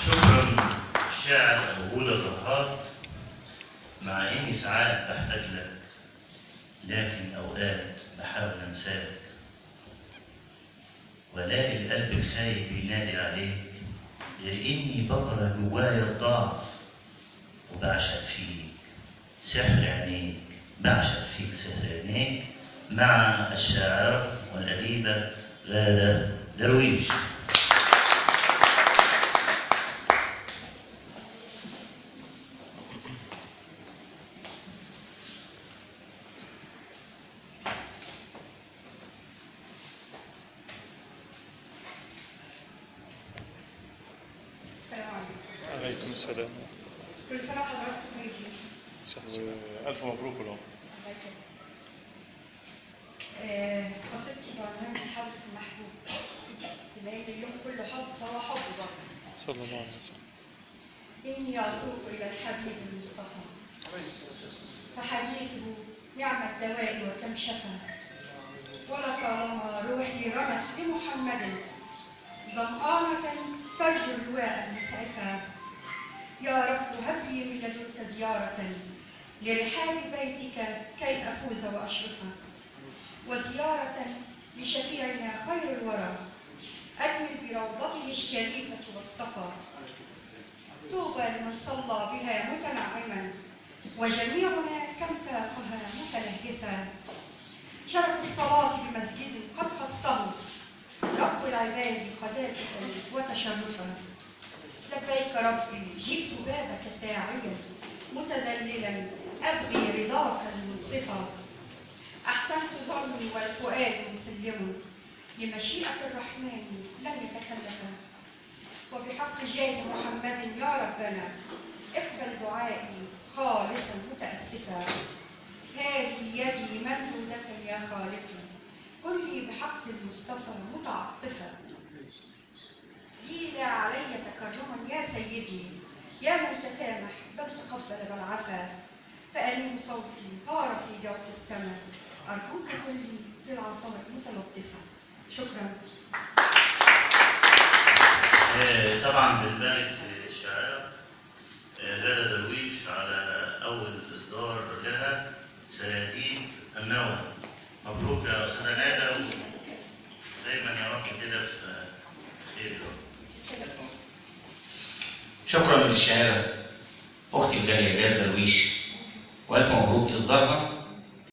شكرا الشاعر أبو هدى فرحات. مع إني ساعات بحتاج لك، لكن أوقات بحاول أنساك، وألاقي القلب الخايف بينادي عليك، غير إني بقرا جوايا الضعف وبعشق فيك سحر عينيك، بعشق فيك سحر عينيك. مع الشاعرة والأديبة غادة درويش. عليكم السلام. كل سنة وحضراتكم طيبين. ألف مبروك له. الله يكرمك. قصيدتي بعنوان حضرة المحبوب، بما إن اليوم كله حب فهو حب برضه. صلى الله عليه وسلم. إني أتوب إلى الحبيب المصطفى، فحديثه نعم الدواء وكم شفى، ولطالما روحي رمت لمحمد ظمآنة ترجو اللواء المسعفة. يا رب هب لي من لدنك زيارة لرحاب بيتك كي أفوز وأشرفا، وزيارة لشفيعنا خير الورى أدمل بروضته الشريفة والصفا. طوبى لمن صلى بها متنعما، وجميعنا كم تاقها متلهفا. شرف الصلاة بمسجد قد خصه رب العباد قداسة وتشرفا. لبيك ربي جئت بابك ساعيا متذللا أبغي رضاك المنصفا. أحسنت ظني والفؤاد مسلم لمشيئة الرحمن لم يتكلفا. وبحق جاه محمد يا ربنا اقبل دعائي خالصا متأسفا. هذه يدي ممدودة يا خالقي، كن لي بحق المصطفى متعطفا. لي لا علي تكرما يا سيدي، يا من تسامح بل تقبل بل عفا. فألم صوتي طار في جوف السماء، أرجوك كن لي في العطاء متلطفا. شكرا. طبعا بنبارك للشاعرة غادة درويش على أول إصدار لها سراديب النوى. مبروك يا أستاذة غادة، ودايما يا رب كده في خير. شكرا للشاعرة أختي الغالية غادة درويش، وألف مبروك إصدارها.